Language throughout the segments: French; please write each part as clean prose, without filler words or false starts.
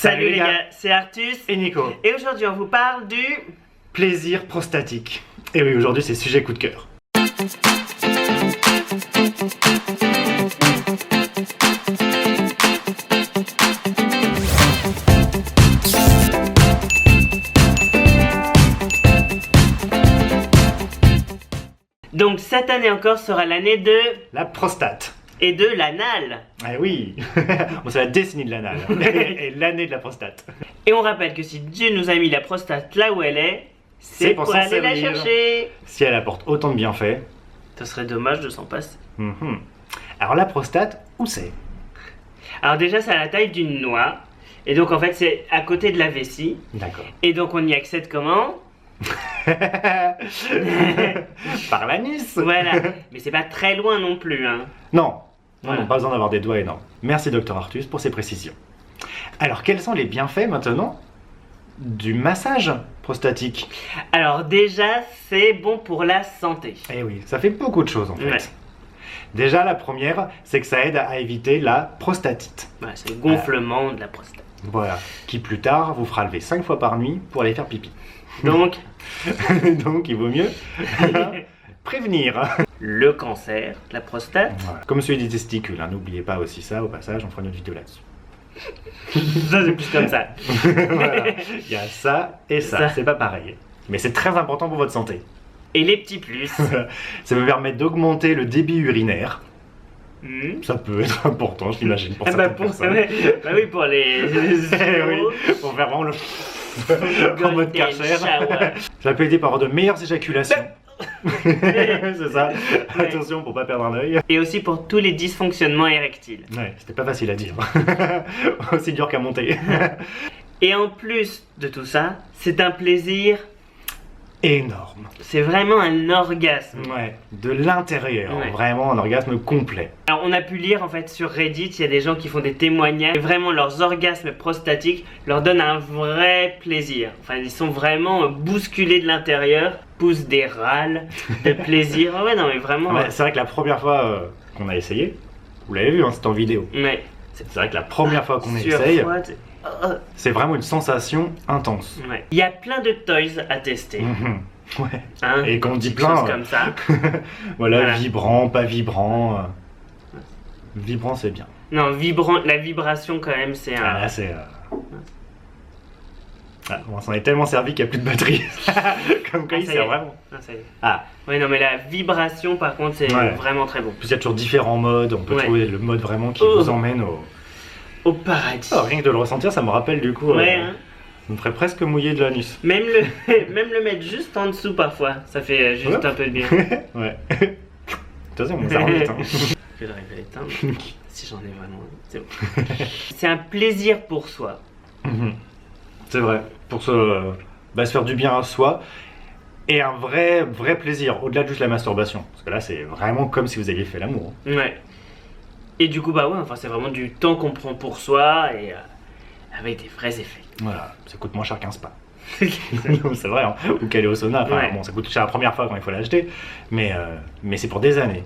Salut les gars, c'est Artus et Nico. Et aujourd'hui on vous parle du plaisir prostatique. Et oui, aujourd'hui c'est sujet coup de cœur. Donc cette année encore sera l'année de La prostate. et de l'anal. Ah oui. Bon, c'est la décennie de l'anal et l'année de la prostate. Et on rappelle que si Dieu nous a mis la prostate là où elle est, c'est pour s'en aller la servir. chercher. Si elle apporte autant de bienfaits. Ce serait dommage de s'en passer. Alors la prostate, où c'est? Alors déjà c'est à la taille d'une noix. Et donc en fait c'est à côté de la vessie. D'accord. Et donc on y accède comment? Par l'anis. Voilà. Mais c'est pas très loin non plus hein. Non. Voilà. Non, pas besoin d'avoir des doigts énormes. Merci Dr Artus pour ces précisions. Alors quels sont les bienfaits maintenant du massage prostatique? Alors déjà c'est bon pour la santé. Eh oui, ça fait beaucoup de choses en fait. Ouais. Déjà la première, c'est que ça aide à éviter la prostatite. Voilà, c'est le gonflement de la prostate. Voilà, qui plus tard vous fera lever 5 fois par nuit pour aller faire pipi. Donc, Donc il vaut mieux prévenir. le cancer de la prostate. Voilà. Comme celui des testicules, hein. N'oubliez pas aussi ça, au passage, on fera une autre vidéo là-dessus. Ça c'est plus comme ça. Voilà. Il y a ça et ça, Ça. c'est pas pareil. Mais c'est très important pour votre santé. Et les petits plus. Ça peut permettre d'augmenter le débit urinaire. Hmm. Ça peut être important, je l'imagine, pour Ah bah, certaines personnes. bah oui, pour les Eh oui, pour faire vraiment le en mode Golden Karcher. shower. Ça peut aider par avoir de meilleures éjaculations. C'est ça. Ouais. Attention pour pas perdre un œil. Et aussi pour tous les dysfonctionnements érectiles. Ouais, c'était pas facile à dire. Aussi dur qu'à monter. Et en plus de tout ça, c'est un plaisir, Énorme. c'est vraiment un orgasme. Ouais, de l'intérieur, Ouais. vraiment un orgasme complet. Alors on a pu lire en fait sur Reddit, il y a des gens qui font des témoignages et vraiment leurs orgasmes prostatiques leur donnent un vrai plaisir. Enfin ils sont vraiment bousculés de l'intérieur, poussent des râles de plaisir. Ah ouais non mais vraiment. Ouais, c'est vrai que la première fois qu'on a essayé, vous l'avez vu, hein, c'était en vidéo. Ouais. C'est vrai que la première fois qu'on Sur essaye, fois, c'est vraiment une sensation intense. ouais. Il y a plein de toys à tester. Mhm. Ouais. Hein, Et quand on dit des plein, choses comme ça. voilà, Voilà. vibrant, pas vibrant. Vibrant, c'est bien. Non, vibrant, la vibration quand même, c'est Ah, un. là, c'est. Ah, on s'en est tellement servi qu'il n'y a plus de batterie. Comme quoi, Ah, il ça y sert est. vraiment. Ah, ça y est. Ah, Ouais, non, mais la vibration, par contre, c'est Ouais. vraiment très bon. puis il y a toujours différents modes. On peut Ouais. trouver le mode vraiment qui Oh. vous emmène au. Au paradis. Oh, rien que de le ressentir, ça me rappelle du coup. Ouais, hein. Ça me ferait presque mouiller de l'anus. Même le mettre juste en dessous parfois, ça fait juste Ouais. un peu de bien. Ouais. Attention, mon cerveau vite, hein. Je vais le l'éteindre. Si j'en ai vraiment. C'est bon. C'est un plaisir pour soi. Mhm. C'est vrai. Pour se faire du bien à soi. Et un vrai plaisir, au-delà de juste la masturbation. Parce que là, c'est vraiment comme si vous aviez fait l'amour. Ouais. Et du coup, bah ouais, enfin, c'est vraiment du temps qu'on prend pour soi et avec des vrais effets. Voilà, ça coûte moins cher qu'un spa. C'est vrai, hein. Ou qu'aller au sauna. Enfin, Ouais. bon, ça coûte cher la première fois quand il faut l'acheter. Mais c'est pour des années.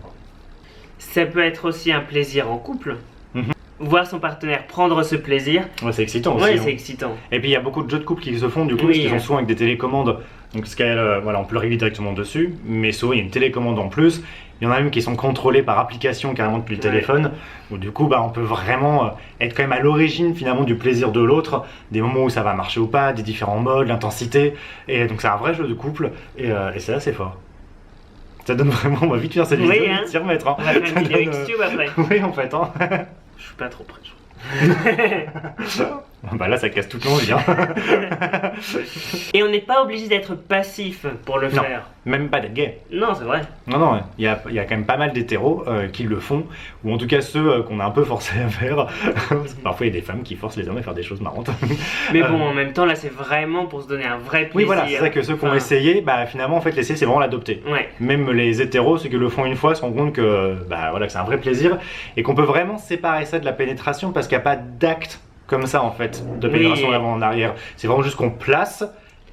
Ça peut être aussi un plaisir en couple. Mhm. Voir son partenaire prendre ce plaisir. Ouais, c'est excitant aussi. Ouais, hein. c'est excitant. Et puis il y a beaucoup de jeux de couple qui se font du coup, Oui, parce qu'ils hein. sont souvent avec des télécommandes. Donc voilà, on peut le régler directement dessus, mais souvent il y a une télécommande en plus. Il y en a même qui sont contrôlés par application carrément depuis le Ouais. téléphone, où du coup on peut vraiment être quand même à l'origine finalement du plaisir de l'autre, des moments où ça va marcher ou pas, des différents modes, l'intensité. Et donc c'est un vrai jeu de couple, et c'est assez fort. Ça donne vraiment envie de faire cette Oui, vidéo hein. et de s'y remettre. Hein. On va faire Ça une vidéo donne, Xtube après. Oui, en fait. Hein. Je suis pas trop prêt, je crois. Bah là ça casse toute l'envie. Hein. Et on n'est pas obligé d'être passif pour le Non. faire. Même pas d'être gay. Non, c'est vrai. Non, il y a quand même pas mal d'hétéros qui le font, ou en tout cas ceux qu'on a un peu forcé à faire. Parce que parfois il y a des femmes qui forcent les hommes à faire des choses marrantes. Mais bon, en même temps, là, c'est vraiment pour se donner un vrai plaisir. Oui, voilà, c'est ça que ceux qui ont Enfin, essayé, bah finalement en fait l'essayer c'est vraiment l'adopter. Ouais. Même les hétéros, ceux qui le font une fois, se rendent compte que, bah, voilà, que c'est un vrai plaisir et qu'on peut vraiment séparer ça de la pénétration parce qu'il n'y a pas d'acte comme ça en fait, de pénétration Oui. d'avant en arrière. C'est vraiment juste qu'on place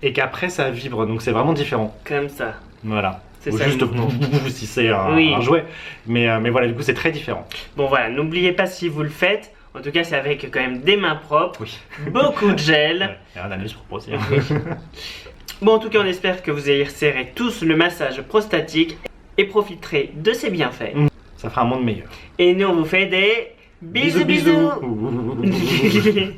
et qu'après ça vibre, donc c'est vraiment différent. Comme ça. Voilà. C'est Ou ça, juste le mouvement. si c'est un, Oui. un jouet. Mais voilà, du coup c'est très différent. Bon, voilà, n'oubliez pas si vous le faites, En tout cas, c'est avec quand même des mains propres, Oui. beaucoup de gel. Et un anus propre aussi. Hein. Bon, en tout cas, on espère que vous essayerez tous le massage prostatique et profiterez de ses bienfaits. Ça fera un monde meilleur. Et nous, on vous fait des bisous bisous. Bisous.